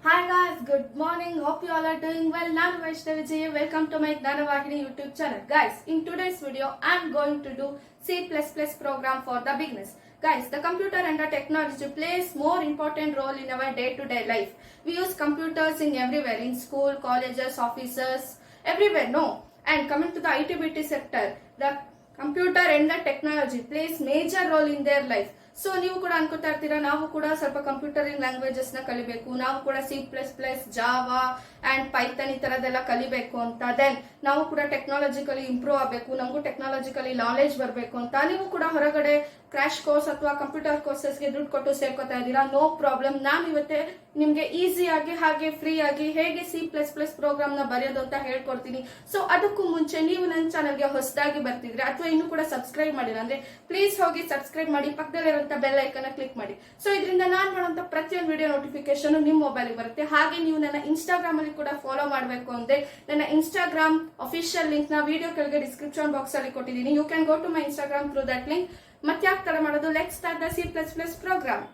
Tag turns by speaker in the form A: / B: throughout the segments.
A: Hi guys, good morning. Hope you all are doing well. Nanu Vaishnavi. Welcome to my GNANA VAHINI YouTube channel. Guys, in today's video, I am going to do C++ program for the beginners. Guys, the computer and the technology plays more important role in our day-to-day life. We use computers in everywhere, in school, colleges, offices, everywhere, no. And coming to the IT-BT sector, the computer and the technology plays major role in their life. So ನೀವು ಕೂಡ ಅನ್ಕೋತಾ ಇರ್ತೀರಾ ನಾವು ಕೂಡ ಸ್ವಲ್ಪ computing languages ನ ಕಲಿಬೇಕು, ನಾವು ಕೂಡ C++, ಜಾವಾ ಅಂಡ್ ಪೈಥನ್ ಈ ತರದೆಲ್ಲ ಕಲಿಬೇಕು ಅಂತ. ದೆನ್ ನಾವು ಕೂಡ ಟೆಕ್ನಾಲಜಿಕಲಿ ಇಂಪ್ರೂವ್ ಆಗಬೇಕು, ನಮಗೂ ಟೆಕ್ನಾಲಜಿಕಲಿ ನಾಲೆಜ್ ಬರಬೇಕು ಅಂತ. ನೀವು ಕೂಡ ಹೊರಗಡೆ ಕ್ರಾಶ್ ಕೋರ್ಸ್ ಅಥವಾ ಕಂಪ್ಯೂಟರ್ ಕೋರ್ಸಸ್ಗೆ ದುಡ್ಡು ಕೊಟ್ಟು ಸೇರ್ಕೋತಾ ಇದ್ದೀರಾ, ನೋ ಪ್ರಾಬ್ಲಮ್. ನಾನು ಇವತ್ತೇ ನಿಮ್ಗೆ ಈಸಿಯಾಗಿ ಹಾಗೆ ಫ್ರೀ ಆಗಿ ಹೇಗೆ C++ ಪ್ರೋಗ್ರಾಮ್ ನ ಬರೆಯೋದು ಅಂತ ಹೇಳ್ಕೊಡ್ತೀನಿ. ಸೊ ಅದಕ್ಕೂ ಮುಂಚೆ ನೀವು ನನ್ನ ಚಾನಲ್ಗೆ ಹೊಸದಾಗಿ ಬರ್ತಿದ್ರೆ ಅಥವಾ ಇನ್ನೂ ಕೂಡ ಸಬ್ಸ್ಕ್ರೈಬ್ ಮಾಡಿಲ್ಲ ಅಂದ್ರೆ ಪ್ಲೀಸ್ ಹೋಗಿ ಸಬ್ಸ್ಕ್ರೈಬ್ ಮಾಡಿ, ಪಕ್ಕದಲ್ಲಿರುವಂತ ಬೆಲ್ ಐಕನ್ ಕ್ಲಿಕ್ ಮಾಡಿ. ಸೊ ಇದರಿಂದ ನಾನು ಮಾಡುವಂತ ಪ್ರತಿಯೊಂದು ವಿಡಿಯೋ ನೋಟಿಫಿಕೇಶನ್ ನಿಮ್ಮ ಮೊಬೈಲ್ ಬರುತ್ತೆ. ಹಾಗೆ ನೀವು ನನ್ನ ಇನ್ಸ್ಟಾಗ್ರಾಮ್ ಅಲ್ಲಿ ಕೂಡ ಫಾಲೋ ಮಾಡಬೇಕು ಅಂದ್ರೆ ನನ್ನ ಇನ್ಸ್ಟಾಗ್ರಾಮ್ ಅಫಿಷಿಯಲ್ ಲಿಂಕ್ ನ ವಿಡಿಯೋ ಕೆಳಗೆ ಡಿಸ್ಕ್ರಿಪ್ಷನ್ ಬಾಕ್ಸ್ ಅಲ್ಲಿ ಕೊಟ್ಟಿದ್ದೀನಿ. You can go to my Instagram through that link. ಮತ್ತೆ ಯಾಕೆ ತಡ ಮಾಡೋದು, let's start the C++ program.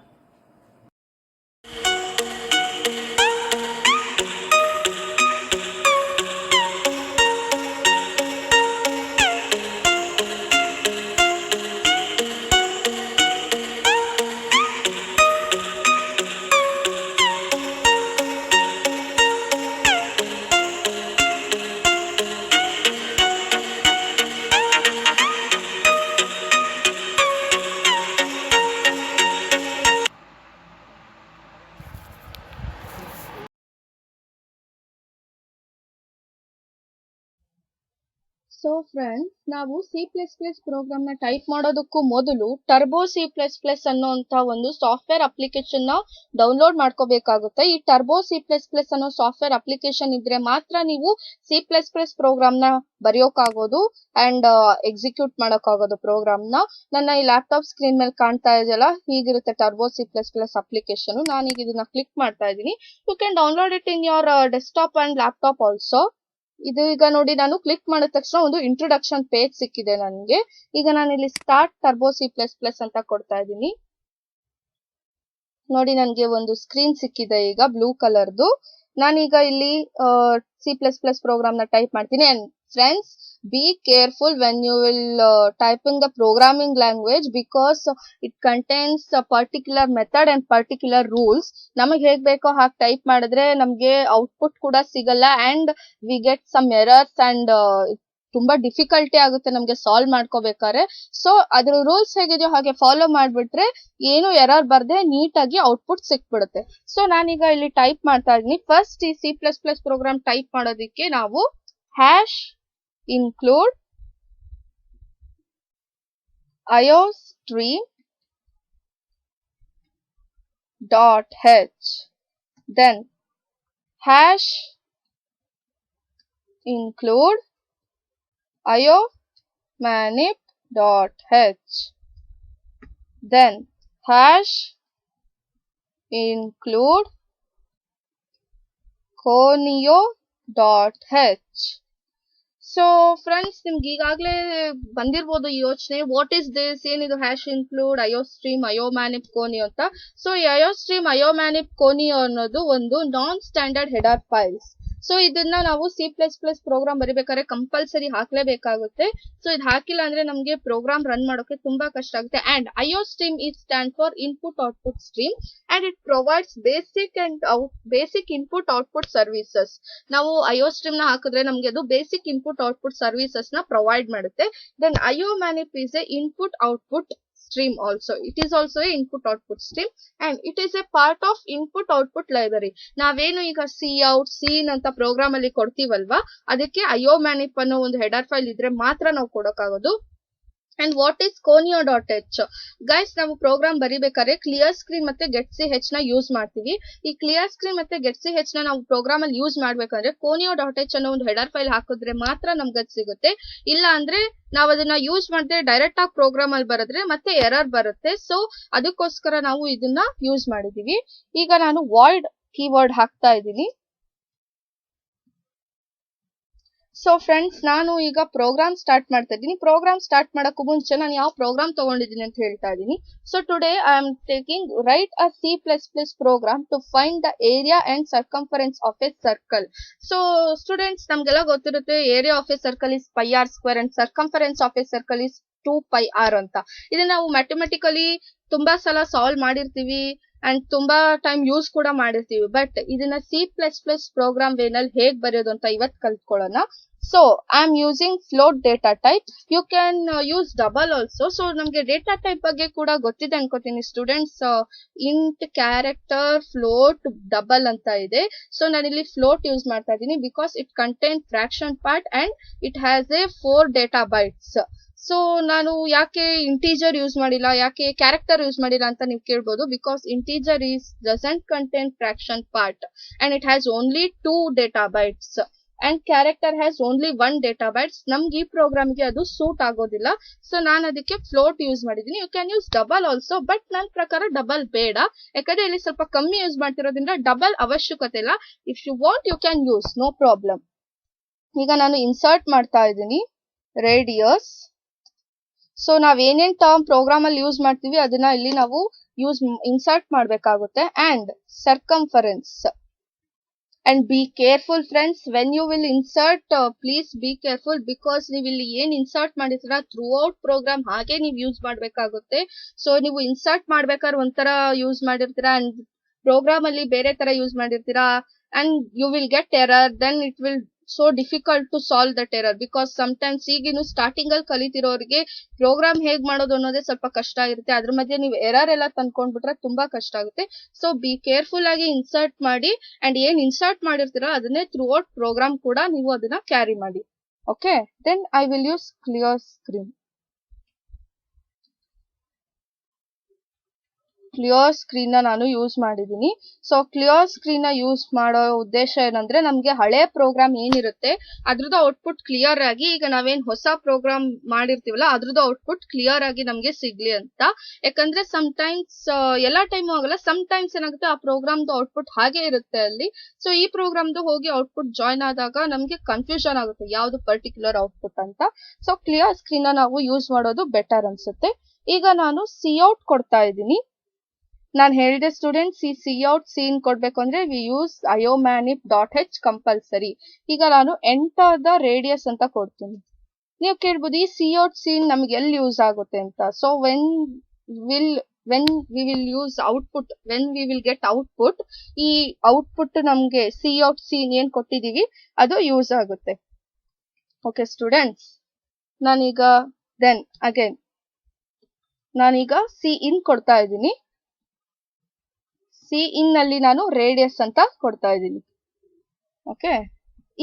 A: So friends, ನಾವು C++ ಪ್ರೋಗ್ರಾಮ್ ನ ಟೈಪ್ ಮಾಡೋದಕ್ಕೂ ಮೊದಲು ಟರ್ಬೋ C++ ಅನ್ನೋಂತ ಒಂದು ಸಾಫ್ಟ್ವೇರ್ ಅಪ್ಲಿಕೇಶನ್ ನ ಡೌನ್ಲೋಡ್ ಮಾಡ್ಕೋಬೇಕಾಗುತ್ತೆ. ಈ ಟರ್ಬೋ C++ ಅನ್ನೋ ಸಾಫ್ಟ್ವೇರ್ ಅಪ್ಲಿಕೇಶನ್ ಇದ್ರೆ ಮಾತ್ರ ನೀವು C++ ಪ್ರೋಗ್ರಾಮ್ ನ ಬರೆಯೋಕ್ಕಾಗೋದು ಅಂಡ್ ಎಕ್ಸಿಕ್ಯೂಟ್ ಮಾಡೋಕ್ಕಾಗೋದು ಪ್ರೋಗ್ರಾಮ್ ನ. ನನ್ನ ಈ ಲ್ಯಾಪ್ಟಾಪ್ ಸ್ಕ್ರೀನ್ ಮೇಲೆ ಕಾಣ್ತಾ ಇದೆಯಲ್ಲ, ಹೀಗಿರುತ್ತೆ ಟರ್ಬೋ C++ ಅಪ್ಲಿಕೇಶನ್. ನಾನೀಗ ಇದನ್ನ ಕ್ಲಿಕ್ ಮಾಡ್ತಾ ಇದ್ದೀನಿ. You can download it in your desktop and laptop also. ಇದು ಈಗ ನೋಡಿ, ನಾನು ಕ್ಲಿಕ್ ಮಾಡಿದ ತಕ್ಷಣ ಒಂದು ಇಂಟ್ರೊಡಕ್ಷನ್ ಪೇಜ್ ಸಿಕ್ಕಿದೆ ನನಗೆ. ಈಗ ನಾನು ಇಲ್ಲಿ ಸ್ಟಾರ್ಟ್ ಟರ್ಬೋ C++ ಅಂತ ಕೊಡ್ತಾ ಇದ್ದೀನಿ. ನೋಡಿ, ನನಗೆ ಒಂದು ಸ್ಕ್ರೀನ್ ಸಿಕ್ಕಿದೆ ಈಗ ಬ್ಲೂ ಕಲರ್ದು. ನಾನೀಗ ಇಲ್ಲಿ C++ ಪ್ರೋಗ್ರಾಮ್ ನ ಟೈಪ್ ಮಾಡ್ತೀನಿ. And friends, be careful when you will type in the programming language because it contains a particular method and particular rules. ನಮಗೆ ಹೇಗ್ ಬೇಕೋ ಹಾಗೆ ಟೈಪ್ ಮಾಡಿದ್ರೆ ನಮ್ಗೆ ಔಟ್ಪುಟ್ ಕೂಡ ಸಿಗಲ್ಲ and we get some errors and ತುಂಬಾ ಡಿಫಿಕಲ್ಟಿ ಆಗುತ್ತೆ ನಮ್ಗೆ ಸಾಲ್ವ್ ಮಾಡ್ಕೋಬೇಕಾದ್ರೆ. ಸೊ ಅದ್ರ ರೂಲ್ಸ್ ಹೇಗಿದೆಯೋ ಹಾಗೆ ಫಾಲೋ ಮಾಡ್ಬಿಟ್ರೆ ಏನು ಎರರ್ ಬರ್ದೆ ನೀಟಾಗಿ ಔಟ್ಪುಟ್ ಸಿಕ್ಬಿಡುತ್ತೆ. ಸೊ ನಾನೀಗ ಇಲ್ಲಿ ಟೈಪ್ ಮಾಡ್ತಾ ಇದೀನಿ. ಫಸ್ಟ್ ಈ C++ ಪ್ರೋಗ್ರಾಮ್ ಟೈಪ್ ಮಾಡೋದಿಕ್ಕೆ ನಾವು hash include iostream .h, then hash include iomanip .h, then hash include conio .h. So friends, ನಿಮ್ಗೆ ಈಗಾಗಲೇ ಬಂದಿರ್ಬೋದು ಈ ಯೋಚನೆ, ವಾಟ್ ಇಸ್ ದಿಸ್, ಏನಿದು ಹ್ಯಾಶ್ ಇನ್ಕ್ಲೂಡ್ ಅಯೋಸ್ಟ್ರೀಮ್ ಅಯೋಮ್ಯಾನಿಪ್ ಕೋನಿಯೋ ಅಂತ. ಸೊ ಈ ಅಯೋಸ್ಟ್ರೀಮ್ ಅಯೋಮ್ಯಾನಿಪ್ ಕೋನಿಯೋ ಅನ್ನೋದು ಒಂದು ನಾನ್ ಸ್ಟ್ಯಾಂಡರ್ಡ್ ಹೆಡರ್ ಫೈಲ್ಸ್. ಸೊ ಇದನ್ನ ನಾವು C++ ಪ್ರೋಗ್ರಾಮ್ ಬರಿಬೇಕಾದ್ರೆ ಕಂಪಲ್ಸರಿ ಹಾಕ್ಲೇಬೇಕಾಗುತ್ತೆ. ಸೊ ಇದು ಹಾಕಿಲ್ಲ ಅಂದ್ರೆ ನಮ್ಗೆ ಪ್ರೋಗ್ರಾಮ್ ರನ್ ಮಾಡೋಕೆ ತುಂಬಾ ಕಷ್ಟ ಆಗುತ್ತೆ. And iostream it stand for input output stream and it provides basic input output services. ನಾವು ಅಯೋಸ್ಟ್ರೀಮ್ ನ ಹಾಕಿದ್ರೆ ನಮ್ಗೆ ಅದು ಬೇಸಿಕ್ ಇನ್ಪುಟ್ ಔಟ್ಪುಟ್ ಸರ್ವಿಸಸ್ ನ ಪ್ರೊವೈಡ್ ಮಾಡುತ್ತೆ. Then iomanip is a input output stream also. It is also a input output stream and it is a part of input output library. ನಾವೇನು ಈಗ cout cin ಅಂತ program ಅಲ್ಲಿ ಕೊಡ್ತೀವಲ್ವಾ, ಅದಕ್ಕೆ ಅಯೋಮ್ಯಾನಿಪ್ ಅನ್ನೋ ಒಂದು header file ಇದ್ರೆ ಮಾತ್ರ ನಾವು ಕೊಡೋಕ್ಕಾಗೋದು. And what is conio.h? Guys, ನಾವು ಪ್ರೋಗ್ರಾಮ್ ಬರಿಬೇಕಾದ್ರೆ ಕ್ಲಿಯರ್ ಸ್ಕ್ರೀನ್ ಮತ್ತೆ getch ನ ಯೂಸ್ ಮಾಡ್ತೀವಿ. ಈ ಕ್ಲಿಯರ್ ಸ್ಕ್ರೀನ್ ಮತ್ತೆ getch ನ ನಾವು ಪ್ರೋಗ್ರಾಮ್ ಅಲ್ಲಿ ಯೂಸ್ ಮಾಡ್ಬೇಕಂದ್ರೆ conio.h ಅನ್ನೋ ಒಂದು ಹೆಡರ್ ಫೈಲ್ ಹಾಕಿದ್ರೆ ಮಾತ್ರ ನಮ್ಗೆ ಅದು ಸಿಗುತ್ತೆ. ಇಲ್ಲ ಅಂದ್ರೆ ನಾವು ಅದನ್ನ ಯೂಸ್ ಮಾಡದೆ ಡೈರೆಕ್ಟ್ ಆಗಿ ಪ್ರೋಗ್ರಾಮ್ ಅಲ್ಲಿ ಬರೆದ್ರೆ ಮತ್ತೆ ಎರರ್ ಬರುತ್ತೆ. ಸೊ ಅದಕ್ಕೋಸ್ಕರ ನಾವು ಇದನ್ನ ಯೂಸ್ ಮಾಡಿದೀವಿ. ಈಗ ನಾನು ವಾಯ್ಡ್ ಕೀವರ್ಡ್ ಹಾಕ್ತಾ ಇದ್ದೀನಿ. ಸೊ ಫ್ರೆಂಡ್ಸ್, ನಾನು ಈಗ ಪ್ರೋಗ್ರಾಮ್ ಸ್ಟಾರ್ಟ್ ಮಾಡ್ತಾ ಇದ್ದೀನಿ. ಪ್ರೋಗ್ರಾಮ್ ಸ್ಟಾರ್ಟ್ ಮಾಡಕ್ಕೂ ಮುಂಚೆ ನಾನು ಯಾವ ಪ್ರೋಗ್ರಾಮ್ ತಗೊಂಡಿದ್ದೀನಿ ಅಂತ ಹೇಳ್ತಾ ಇದ್ದೀನಿ. So today I am taking write a C++ program to find the area and circumference of a circle. So students, ನಮ್ಗೆಲ್ಲ ಗೊತ್ತಿರುತ್ತೆ area of a circle is πr² and circumference of a circle is 2πr ಅಂತ. ಇದನ್ನ ನಾವು mathematically ತುಂಬಾ ಸಲ solve ಮಾಡಿರ್ತೀವಿ and ತುಂಬಾ time use ಕೂಡ ಮಾಡಿರ್ತೀವಿ. ಬಟ್ ಇದನ್ನ C++ ಪ್ರೋಗ್ರಾಮ್ ವೇನಲ್ಲಿ ಹೇಗ್ ಬರೆಯೋದು ಅಂತ ಇವತ್ತು ಕಲ್ತ್ಕೊಳ್ಳೋಣ. So I am using float data type. You can use double also. So ನಮ್ಗೆ ಡೇಟಾ ಟೈಪ್ ಬಗ್ಗೆ ಕೂಡ ಗೊತ್ತಿದೆ ಅನ್ಕೋತೀನಿ students. Int, character, float, double ಅಂತ ಇದೆ. ಸೊ ನಾನಿಲ್ಲಿ ಫ್ಲೋಟ್ ಯೂಸ್ ಮಾಡ್ತಾ ಇದ್ದೀನಿ because it contain fraction part and it has a 4 data bytes. So ನಾನು ಯಾಕೆ ಇಂಟೀಜರ್ ಯೂಸ್ ಮಾಡಿಲ್ಲ, ಯಾಕೆ ಕ್ಯಾರೆಕ್ಟರ್ ಯೂಸ್ ಮಾಡಿಲ್ಲ ಅಂತ ನೀವು ಕೇಳ್ಬೋದು. Because integer doesn't contain fraction part and it has only 2 data bytes and character has only 1 data bytes. ನಮ್ಗೆ ಈ ಪ್ರೋಗ್ರಾಮ್ಗೆ ಅದು ಸೂಟ್ ಆಗೋದಿಲ್ಲ. ಸೊ ನಾನು ಅದಕ್ಕೆ ಫ್ಲೋಟ್ ಯೂಸ್ ಮಾಡಿದ್ದೀನಿ. You can use double also, but ನನ್ನ ಪ್ರಕಾರ ಡಬಲ್ ಬೇಡ, ಯಾಕಂದ್ರೆ ಇಲ್ಲಿ ಸ್ವಲ್ಪ ಕಮ್ಮಿ ಯೂಸ್ ಮಾಡ್ತಿರೋದ್ರಿಂದ ಡಬಲ್ ಅವಶ್ಯಕತೆ ಇಲ್ಲ. If you want you can use, no problem. ಈಗ ನಾನು ಇನ್ಸರ್ಟ್ ಮಾಡ್ತಾ ಇದ್ದೀನಿ ರೇಡಿಯಸ್. ಸೊ ನಾವ್ ಏನೇನ್ ಟರ್ಮ್ ಪ್ರೋಗ್ರಾಮ್ ಅಲ್ಲಿ ಯೂಸ್ ಮಾಡ್ತೀವಿ ಅದನ್ನ ಇಲ್ಲಿ ನಾವು ಇನ್ಸರ್ಟ್ ಮಾಡ್ಬೇಕಾಗುತ್ತೆ. And circumference. And be careful friends, when you will insert, please be careful because ನೀವು ಇಲ್ಲಿ ಏನ್ ಇನ್ಸರ್ಟ್ ಮಾಡಿರ್ತೀರಾ ಥ್ರೂ ಔಟ್ ಪ್ರೋಗ್ರಾಮ್ ಹಾಗೆ ನೀವು ಯೂಸ್ ಮಾಡ್ಬೇಕಾಗುತ್ತೆ. ಸೊ ನೀವು ಇನ್ಸರ್ಟ್ ಮಾಡ್ಬೇಕಾದ್ರೆ ಒಂಥರ ಯೂಸ್ ಮಾಡಿರ್ತೀರಾ ಅಂಡ್ ಪ್ರೋಗ್ರಾಮ್ ಅಲ್ಲಿ ಬೇರೆ ತರ ಯೂಸ್ ಮಾಡಿರ್ತೀರಾ and you will get error. Then it will so difficult to solve that error because sometimes ಈಗಿನ್ನು ಸ್ಟಾರ್ಟಿಂಗ್ ಅಲ್ಲಿ ಕಲಿತಿರೋರಿಗೆ ಪ್ರೋಗ್ರಾಮ್ ಹೇಗ್ ಮಾಡೋದು ಅನ್ನೋದೇ ಸ್ವಲ್ಪ ಕಷ್ಟ ಇರುತ್ತೆ. ಅದ್ರ ಮಧ್ಯೆ ನೀವು ಎರರ್ ಎಲ್ಲ ತಂದ್ಕೊಂಡ್ಬಿಟ್ರೆ ತುಂಬಾ ಕಷ್ಟ ಆಗುತ್ತೆ. ಸೊ ಬಿ ಕೇರ್ಫುಲ್ ಆಗಿ ಇನ್ಸರ್ಟ್ ಮಾಡಿ ಅಂಡ್ ಏನ್ ಇನ್ಸರ್ಟ್ ಮಾಡಿರ್ತೀರಾ ಅದನ್ನೇ ಥ್ರೂ ಔಟ್ ಪ್ರೋಗ್ರಾಮ್ ಕೂಡ ನೀವು ಅದನ್ನ ಕ್ಯಾರಿ ಮಾಡಿ. Okay, then I will use clear screen. Clear screen ನ ನಾನು ಯೂಸ್ ಮಾಡಿದೀನಿ. ಸೊ ಕ್ಲಿಯರ್ ಸ್ಕ್ರೀನ್ ನ ಯೂಸ್ ಮಾಡೋ ಉದ್ದೇಶ ಏನಂದ್ರೆ ನಮ್ಗೆ ಹಳೆ ಪ್ರೋಗ್ರಾಮ್ ಏನಿರುತ್ತೆ ಅದ್ರದ್ದು ಔಟ್ಪುಟ್ ಕ್ಲಿಯರ್ ಆಗಿ, ಈಗ ನಾವೇನ್ ಹೊಸ ಪ್ರೋಗ್ರಾಮ್ ಮಾಡಿರ್ತೀವಲ್ಲ ಅದ್ರದ್ದು ಔಟ್ಪುಟ್ ಕ್ಲಿಯರ್ ಆಗಿ ನಮ್ಗೆ ಸಿಗ್ಲಿ ಅಂತ. ಯಾಕಂದ್ರೆ ಟೈಮ್ಸ್ ಎಲ್ಲಾ ಟೈಮ್ ಆಗಲ್ಲ, ಟೈಮ್ಸ್ ಏನಾಗುತ್ತೆ ಆ ಪ್ರೋಗ್ರಾಮ್ದು ಔಟ್ಪುಟ್ ಹಾಗೆ ಇರುತ್ತೆ ಅಲ್ಲಿ. ಸೊ ಈ ಪ್ರೋಗ್ರಾಮ್ದು ಹೋಗಿ ಔಟ್ಪುಟ್ ಜಾಯಿನ್ ಆದಾಗ ನಮ್ಗೆ ಕನ್ಫ್ಯೂಷನ್ ಆಗುತ್ತೆ ಯಾವ್ದು ಪರ್ಟಿಕ್ಯುಲರ್ ಔಟ್ಪುಟ್ ಅಂತ. ಸೊ ಕ್ಲಿಯರ್ ಸ್ಕ್ರೀನ್ ನ ನಾವು ಯೂಸ್ ಮಾಡೋದು ಬೆಟರ್ ಅನ್ಸುತ್ತೆ. ಈಗ ನಾನು ಸಿಔಟ್ ಕೊಡ್ತಾ ಇದ್ದೀನಿ. ನಾನು ಹೇಳಿದೆ ಸ್ಟೂಡೆಂಟ್ಸ್, ಈ ಸಿಔಟ್ ಸೀನ್ ಕೊಡ್ಬೇಕು ಅಂದ್ರೆ ವಿ ಯೂಸ್ iomanip.h ಕಂಪಲ್ಸರಿ. ಈಗ ನಾನು ಎಂಟರ್ ದ ರೇಡಿಯಸ್ ಅಂತ ಕೊಡ್ತೀನಿ. ನೀವು ಕೇಳ್ಬೋದು ಈ ಸಿಔಟ್ ಸೀನ್ ನಮ್ಗೆ ಎಲ್ಲಿ ಯೂಸ್ ಆಗುತ್ತೆ ಅಂತ. So when we will use output, when we will get output, ಈ ಔಟ್ಪುಟ್ ನಮ್ಗೆ ಸಿಔಟ್ ಸೀನ್ ಏನ್ ಕೊಟ್ಟಿದೀವಿ ಅದು ಯೂಸ್ ಆಗುತ್ತೆ. ಓಕೆ ಸ್ಟೂಡೆಂಟ್ಸ್, ನಾನೀಗ ದೆನ್ ಅಗೇನ್ ನಾನೀಗ ಸಿ ಇನ್ ಕೊಡ್ತಾ ಇದ್ದೀನಿ. ಸಿ ಇನ್ ನಲ್ಲಿ ನಾನು ರೇಡಿಯಸ್ ಅಂತ ಕೊಡ್ತಾ ಇದ್ದೀನಿ. ಓಕೆ,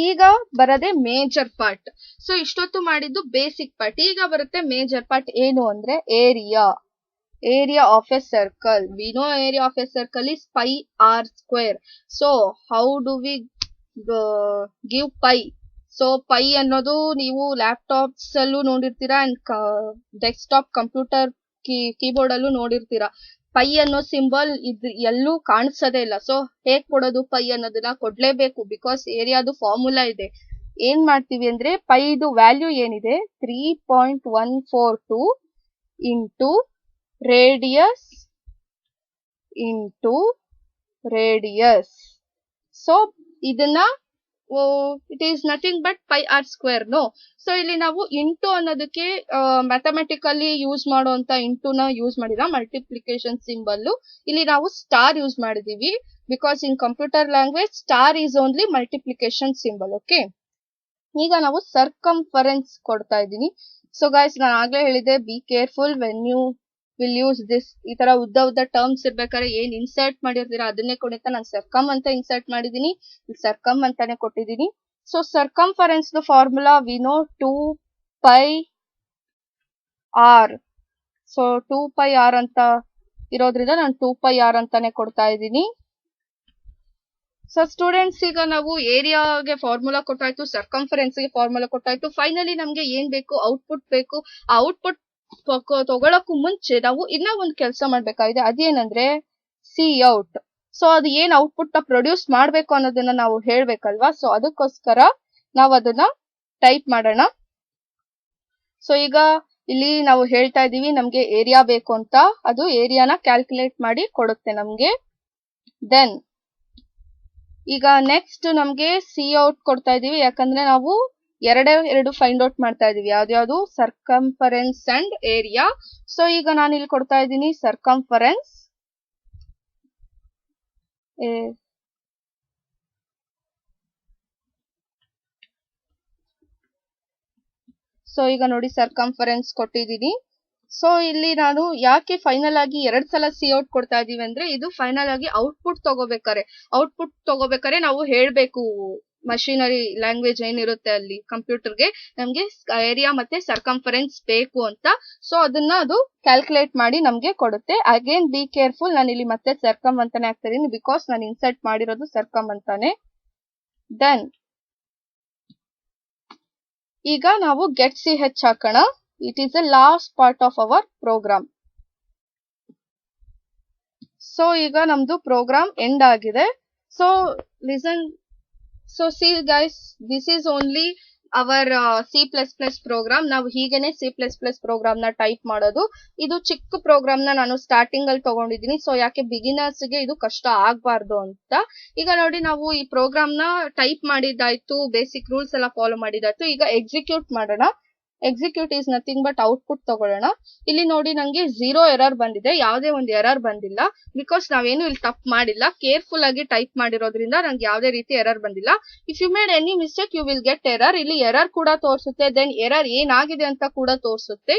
A: ಈಗ ಬರದೆ ಮೇಜರ್ ಪಾರ್ಟ್. ಸೊ ಇಷ್ಟೊತ್ತು ಮಾಡಿದ್ದು ಬೇಸಿಕ್ ಪಾರ್ಟ್. ಈಗ ಬರುತ್ತೆ ಮೇಜರ್ ಪಾರ್ಟ್. ಏನು ಅಂದ್ರೆ area of a circle. We know area of a circle is πr². So how do we give pi? So pi ಅನ್ನೋದು ನೀವು ಲ್ಯಾಪ್ಟಾಪ್ಸ್ ಅಲ್ಲೂ ನೋಡಿರ್ತೀರಾ ಅಂಡ್ ಡೆಸ್ಕ್ಟಾಪ್ ಕಂಪ್ಯೂಟರ್ ಕೀಬೋರ್ಡ್ ಅಲ್ಲೂ ನೋಡಿರ್ತೀರಾ. ಪೈ ಅನ್ನೋ ಸಿಂಬಲ್ ಇದು ಎಲ್ಲೂ ಕಾಣಿಸೋದೇ ಇಲ್ಲ. ಸೊ ಹೇಗ್ ಕೊಡೋದು ಪೈ ಅನ್ನೋದನ್ನ ಕೊಡ್ಲೇಬೇಕು ಬಿಕಾಸ್ ಏರಿಯಾದು ಫಾರ್ಮುಲಾ ಇದೆ. ಏನ್ ಮಾಡ್ತೀವಿ ಅಂದ್ರೆ ಪೈದು ವ್ಯಾಲ್ಯೂ ಏನಿದೆ 3.142 ಇಂಟು ರೇಡಿಯಸ್. ಸೊ ಇದನ್ನ it is nothing but πr². No, so ಇಲ್ಲಿ ನಾವು ಇಂಟು ಅನ್ನೋದಕ್ಕೆ ಮ್ಯಾಥಮೆಟಿಕಲಿ ಯೂಸ್ ಮಾಡುವಂತ ಇಂಟುನ ಯೂಸ್ ಮಾಡಿದ ಮಲ್ಟಿಪ್ಲಿಕೇಶನ್ ಸಿಂಬಲ್. ಇಲ್ಲಿ ನಾವು ಸ್ಟಾರ್ ಯೂಸ್ ಮಾಡಿದೀವಿ because in computer language star is only multiplication symbol. Okay, ಈಗ ನಾವು ಸರ್ಕಂಫರೆನ್ಸ್ ಕೊಡ್ತಾ ಇದ್ದೀನಿ. ಸೊ ಗೈಸ್, ನಾನು ಆಗ್ಲೇ ಹೇಳಿದೆ be careful when you will use this. ಈ ತರ ಉದ್ದ ಟರ್ಮ್ಸ್ ಇರ್ಬೇಕಾದ್ರೆ ಏನ್ ಇನ್ಸರ್ಟ್ ಮಾಡಿರ್ತೀರಾ ಅದನ್ನೇ ಕೊಡುತ್ತಾ ನಾನು ಸರ್ಕಮ್ ಅಂತ ಇನ್ಸರ್ಟ್ ಮಾಡಿದೀನಿ, ಸರ್ಕಮ್ ಅಂತಾನೆ ಕೊಟ್ಟಿದ್ದೀನಿ. So circumference formula we know 2πr. So 2πr ಅಂತ ಇರೋದ್ರಿಂದ ನಾನು 2πr ಅಂತಾನೆ ಕೊಡ್ತಾ ಇದ್ದೀನಿ. ಸೊ ಸ್ಟೂಡೆಂಟ್ಸ್, ಈಗ ನಾವು ಏರಿಯಾಗೆ ಫಾರ್ಮುಲಾ ಕೊಟ್ಟಾಯ್ತು, ಸರ್ಕಂಫರೆನ್ಸ್ ಗೆ ಫಾರ್ಮುಲಾ ಕೊಟ್ಟಾಯ್ತು. ಫೈನಲಿ ನಮ್ಗೆ ಏನ್ ಬೇಕು? ಔಟ್ಪುಟ್ ಬೇಕು. ಆ ಔಟ್ಪುಟ್ ತಗೊಳಕ್ಕೂ ಮುಂಚೆ ನಾವು ಇನ್ನ ಒಂದು ಕೆಲಸ ಮಾಡ್ಬೇಕಾಗಿದೆ. ಅದೇನಂದ್ರೆ ಸಿಔಟ್. ಸೊ ಅದು ಏನ್ ಔಟ್ಪುಟ್ ನ ಪ್ರೊಡ್ಯೂಸ್ ಮಾಡ್ಬೇಕು ಅನ್ನೋದನ್ನ ನಾವು ಹೇಳ್ಬೇಕಲ್ವಾ. ಸೊ ಅದಕ್ಕೋಸ್ಕರ ನಾವು ಅದನ್ನ ಟೈಪ್ ಮಾಡೋಣ. ಸೊ ಈಗ ಇಲ್ಲಿ ನಾವು ಹೇಳ್ತಾ ಇದೀವಿ ನಮ್ಗೆ ಏರಿಯಾ ಬೇಕು ಅಂತ, ಅದು ಏರಿಯಾನ ಕ್ಯಾಲ್ಕುಲೇಟ್ ಮಾಡಿ ಕೊಡುತ್ತೆ ನಮ್ಗೆ. ದೆನ್ ಈಗ ನೆಕ್ಸ್ಟ್ ನಮ್ಗೆ ಸಿ ಔಟ್ ಕೊಡ್ತಾ ಇದೀವಿ, ಯಾಕಂದ್ರೆ ನಾವು ಎರಡು ಫೈಂಡ್ ಔಟ್ ಮಾಡ್ತಾ ಇದೀವಿ, ಯಾವ್ದು ಸರ್ಕಂಫರೆನ್ಸ್ ಅಂಡ್ ಏರಿಯಾ. ಸೊ ಈಗ ನಾನು ಇಲ್ಲಿ ಕೊಡ್ತಾ ಇದ್ದೀನಿ ಸರ್ಕಂಫರೆನ್ಸ್. ಸೊ ಈಗ ನೋಡಿ ಸರ್ಕಂಫರೆನ್ಸ್ ಕೊಟ್ಟಿದ್ದೀನಿ. ಸೊ ಇಲ್ಲಿ ನಾನು ಯಾಕೆ ಫೈನಲ್ ಆಗಿ 2 ಸಲ ಸಿ ಔಟ್ ಕೊಡ್ತಾ ಇದೀವಿ ಅಂದ್ರೆ, ಇದು ಫೈನಲ್ ಆಗಿ ಔಟ್ಪುಟ್ ತಗೋಬೇಕಾರೆ ನಾವು ಹೇಳ್ಬೇಕು ಮಷಿನರಿ ಲ್ಯಾಂಗ್ವೇಜ್ ಏನಿರುತ್ತೆ ಅಲ್ಲಿ ಕಂಪ್ಯೂಟರ್ಗೆ ನಮ್ಗೆ ಏರಿಯಾ ಮತ್ತೆ ಸರ್ಕಂಫರೆನ್ಸ್ ಬೇಕು ಅಂತ. ಸೊ ಅದನ್ನ ಅದು ಕ್ಯಾಲ್ಕುಲೇಟ್ ಮಾಡಿ ನಮ್ಗೆ ಕೊಡುತ್ತೆ. ಅಗೇನ್ ಬಿ ಕೇರ್ಫುಲ್, ನಾನು ಇಲ್ಲಿ ಮತ್ತೆ ಸರ್ಕಮ್ ಅಂತಾನೆ ಹಾಕ್ತಾ ಇದೀನಿ, ಬಿಕಾಸ್ ನಾನು ಇನ್ಸರ್ಟ್ ಮಾಡಿರೋದು ಸರ್ಕಮ್ ಅಂತಾನೆ. ದೆನ್ ಈಗ ನಾವು ಗೆಟ್ ಸಿ ಹೆಚ್ ಹಾಕೋಣ. It is the last part of our program. So ಈಗ ನಮ್ದು ಪ್ರೋಗ್ರಾಮ್ ಎಂಡ್ ಆಗಿದೆ. So listen, so see guys, this is only our C++ program. ನಾವು ಹೀಗೇನೆ C++ ಪ್ರೋಗ್ರಾಮ್ ನ ಟೈಪ್ ಮಾಡೋದು. ಇದು ಚಿಕ್ಕ ಪ್ರೋಗ್ರಾಮ್ ನ ನಾನು ಸ್ಟಾರ್ಟಿಂಗ್ ಅಲ್ಲಿ ತಗೊಂಡಿದ್ದೀನಿ, ಸೊ ಯಾಕೆ ಬಿಗಿನರ್ಸ್ ಗೆ ಇದು ಕಷ್ಟ ಆಗ್ಬಾರ್ದು ಅಂತ. ಈಗ ನೋಡಿ, ನಾವು ಈ ಪ್ರೋಗ್ರಾಮ್ ನ ಟೈಪ್ ಮಾಡಿದಾಯ್ತು, ಬೇಸಿಕ್ ರೂಲ್ಸ್ ಎಲ್ಲ ಫಾಲೋ ಮಾಡಿದಾಯ್ತು. ಈಗ ಎಕ್ಸಿಕ್ಯೂಟ್ ಮಾಡೋಣ. Execute is nothing but output ತಗೊಳ್ಳೋಣ. ಇಲ್ಲಿ ನೋಡಿ ನಂಗೆ 0 ಎರರ್ ಬಂದಿದೆ, ಯಾವುದೇ ಒಂದು ಎರರ್ ಬಂದಿಲ್ಲ, ಬಿಕಾಸ್ ನಾವೇನು ಇಲ್ಲಿ ತಪ್ಪು ಮಾಡಿಲ್ಲ, ಕೇರ್ಫುಲ್ ಆಗಿ ಟೈಪ್ ಮಾಡಿರೋದ್ರಿಂದ ನಂಗೆ ಯಾವುದೇ ರೀತಿ ಎರರ್ ಬಂದಿಲ್ಲ. If you made any mistake you will get error. ಇಲ್ಲಿ ಎರರ್ ಕೂಡ ತೋರಿಸುತ್ತೆ, ದೆನ್ ಎರರ್ ಏನಾಗಿದೆ ಅಂತ ಕೂಡ ತೋರಿಸುತ್ತೆ.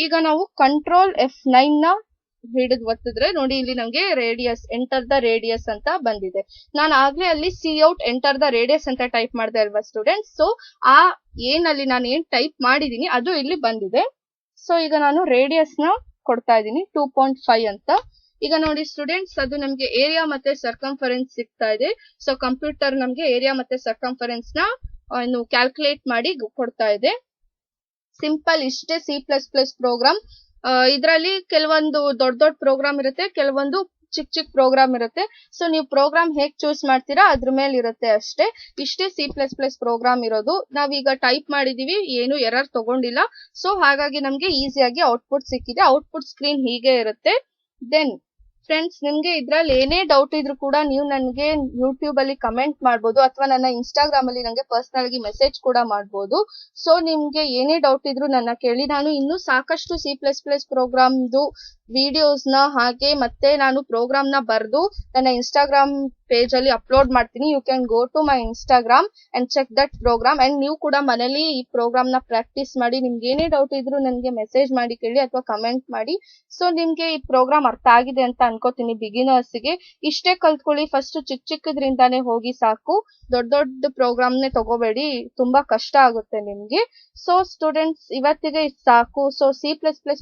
A: ಈಗ ನಾವು ಕಂಟ್ರೋಲ್ F9 ನ ಹಿಡಿದು ಒತ್ತಿದ್ರೆ ನೋಡಿ, ಇಲ್ಲಿ ನಮ್ಗೆ ರೇಡಿಯಸ್, ಎಂಟರ್ ದ ರೇಡಿಯಸ್ ಅಂತ ಬಂದಿದೆ. ನಾನು ಆಗ್ಲೇ ಅಲ್ಲಿ C out enter the radius ಅಂತ ಟೈಪ್ ಮಾಡಿದೆ ಅಲ್ವಾ ಸ್ಟೂಡೆಂಟ್ಸ್. ಸೊ ಆ ಏನಲ್ಲಿ ನಾನು ಏನ್ ಟೈಪ್ ಮಾಡಿದೀನಿ ಅದು ಇಲ್ಲಿ ಬಂದಿದೆ. ಸೊ ಈಗ ನಾನು ರೇಡಿಯಸ್ ನ ಕೊಡ್ತಾ ಇದ್ದೀನಿ 2.5 ಅಂತ. ಈಗ ನೋಡಿ ಸ್ಟೂಡೆಂಟ್ಸ್, ಅದು ನಮ್ಗೆ ಏರಿಯಾ ಮತ್ತೆ ಸರ್ಕಂಫರೆನ್ಸ್ ಸಿಗ್ತಾ ಇದೆ. ಸೊ ಕಂಪ್ಯೂಟರ್ ನಮ್ಗೆ ಏರಿಯಾ ಮತ್ತೆ ಸರ್ಕಂಫರೆನ್ಸ್ ನ ಕ್ಯಾಲ್ಕುಲೇಟ್ ಮಾಡಿ ಕೊಡ್ತಾ ಇದೆ. ಸಿಂಪಲ್ ಇಷ್ಟೇ C++ ಪ್ರೋಗ್ರಾಮ್. ಇದರಲ್ಲಿ ಕೆಲವೊಂದು ದೊಡ್ಡ ಪ್ರೋಗ್ರಾಮ್ ಇರುತ್ತೆ, ಕೆಲವೊಂದು ಚಿಕ್ಕ ಪ್ರೋಗ್ರಾಮ್ ಇರುತ್ತೆ. ಸೊ ನೀವು ಪ್ರೋಗ್ರಾಮ್ ಹೇಗ್ ಚೂಸ್ ಮಾಡ್ತೀರಾ ಅದ್ರ ಮೇಲೆ ಇರುತ್ತೆ ಅಷ್ಟೇ. ಇಷ್ಟೇ C++ ಪ್ರೋಗ್ರಾಮ್ ಇರೋದು. ನಾವೀಗ ಟೈಪ್ ಮಾಡಿದೀವಿ, ಏನು ಎರರ್ ತಗೊಂಡಿಲ್ಲ. ಸೊ ಹಾಗಾಗಿ ನಮ್ಗೆ ಈಸಿಯಾಗಿ ಔಟ್ಪುಟ್ ಸಿಕ್ಕಿದೆ. ಔಟ್ಪುಟ್ ಸ್ಕ್ರೀನ್ ಹೀಗೆ ಇರುತ್ತೆ. ದೆನ್ ಫ್ರೆಂಡ್ಸ್, ನಿಮ್ಗೆ ಇದ್ರಲ್ಲಿ ಏನೇ ಡೌಟ್ ಇದ್ರು ಕೂಡ ನೀವು ನನಗೆ ಯೂಟ್ಯೂಬ್ ಅಲ್ಲಿ ಕಮೆಂಟ್ ಮಾಡಬಹುದು, ಅಥವಾ ನನ್ನ ಇನ್ಸ್ಟಾಗ್ರಾಮ್ ಅಲ್ಲಿ ನಂಗೆ ಪರ್ಸನಲ್ ಆಗಿ ಮೆಸೇಜ್ ಕೂಡ ಮಾಡಬಹುದು. ಸೊ ನಿಮ್ಗೆ ಏನೇ ಡೌಟ್ ಇದ್ರು ನನ್ನ ಕೇಳಿ. ನಾನು ಇನ್ನೂ ಸಾಕಷ್ಟು C++ ಪ್ರೋಗ್ರಾಮ್ದು ವಿಡಿಯೋಸ್ ನ ಹಾಗೆ ಮತ್ತೆ ನಾನು ಪ್ರೋಗ್ರಾಮ್ ನ ಬರೆದು ನನ್ನ ಇನ್ಸ್ಟಾಗ್ರಾಮ್ ಪೇಜ್ ಅಲ್ಲಿ ಅಪ್ಲೋಡ್ ಮಾಡ್ತೀನಿ. You can go to my Instagram and check that program. And ನೀವು ಕೂಡ ಮನೇಲಿ ಈ ಪ್ರೋಗ್ರಾಮ್ ನ ಪ್ರಾಕ್ಟೀಸ್ ಮಾಡಿ. ನಿಮ್ಗೆ ಏನೇ ಡೌಟ್ ಇದ್ರು ನನಗೆ ಮೆಸೇಜ್ ಮಾಡಿ ಕೇಳಿ ಅಥವಾ ಕಮೆಂಟ್ ಮಾಡಿ. ಸೊ ನಿಮ್ಗೆ ಈ ಪ್ರೋಗ್ರಾಮ್ ಅರ್ಥ ಆಗಿದೆ ಅಂತ ಅನ್ಕೋತೀನಿ. ಬಿಗಿನರ್ಸ್ ಗೆ ಇಷ್ಟೇ ಕಲ್ತ್ಕೊಳ್ಳಿ. ಫಸ್ಟ್ ಚಿಕ್ಕದ್ರಿಂದಾನೇ ಹೋಗಿ ಸಾಕು, ದೊಡ್ಡ ಪ್ರೋಗ್ರಾಮ್ ನೇ ತಗೋಬೇಡಿ, ತುಂಬಾ ಕಷ್ಟ ಆಗುತ್ತೆ ನಿಮ್ಗೆ. ಸೊ ಸ್ಟೂಡೆಂಟ್ಸ್, ಇವತ್ತಿಗೆ ಸಾಕು. ಸೊ C++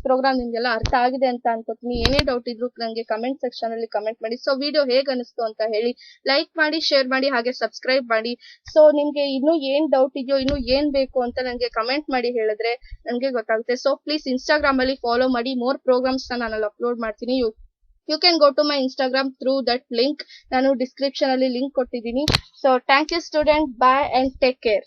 A: ಪ್ರೋಗ್ರಾಮ್ ನಿಮ್ಗೆಲ್ಲ ಅರ್ಥ ಆಗಿದೆ ಅಂತ ಅನ್ಕೋತೀನಿ. ಏನೇ ಡೌಟ್ ಇದ್ರು ನಂಗೆ ಕಮೆಂಟ್ ಸೆಕ್ಷನ್ ಅಲ್ಲಿ ಕಮೆಂಟ್ ಮಾಡಿ. ಸೊ ವಿಡಿಯೋ ಹೇಗ್ ಅನಿಸ್ತು ಅಂತ ಹೇಳಿ, ಲೈಕ್ ಮಾಡಿ, ಶೇರ್ ಮಾಡಿ, ಹಾಗೆ ಸಬ್ಸ್ಕ್ರೈಬ್ ಮಾಡಿ. ಸೊ ನಿಮ್ಗೆ ಇನ್ನೂ ಏನ್ ಡೌಟ್ ಇದೆಯೋ, ಇನ್ನೂ ಏನ್ ಬೇಕು ಅಂತ ನನಗೆ ಕಮೆಂಟ್ ಮಾಡಿ ಹೇಳಿದ್ರೆ ನನಗೆ ಗೊತ್ತಾಗುತ್ತೆ. ಸೊ ಪ್ಲೀಸ್ ಇನ್ಸ್ಟಾಗ್ರಾಮ್ ಅಲ್ಲಿ ಫಾಲೋ ಮಾಡಿ. ಮೋರ್ ಪ್ರೋಗ್ರಾಮ್ಸ್ ನಾನು ಅಪ್ಲೋಡ್ ಮಾಡ್ತೀನಿ. You can go to my Instagram through that link. ನಾನು ಡಿಸ್ಕ್ರಿಪ್ಷನ್ ಅಲ್ಲಿ ಲಿಂಕ್ ಕೊಟ್ಟಿದ್ದೀನಿ. So thank you student. Bye and take care.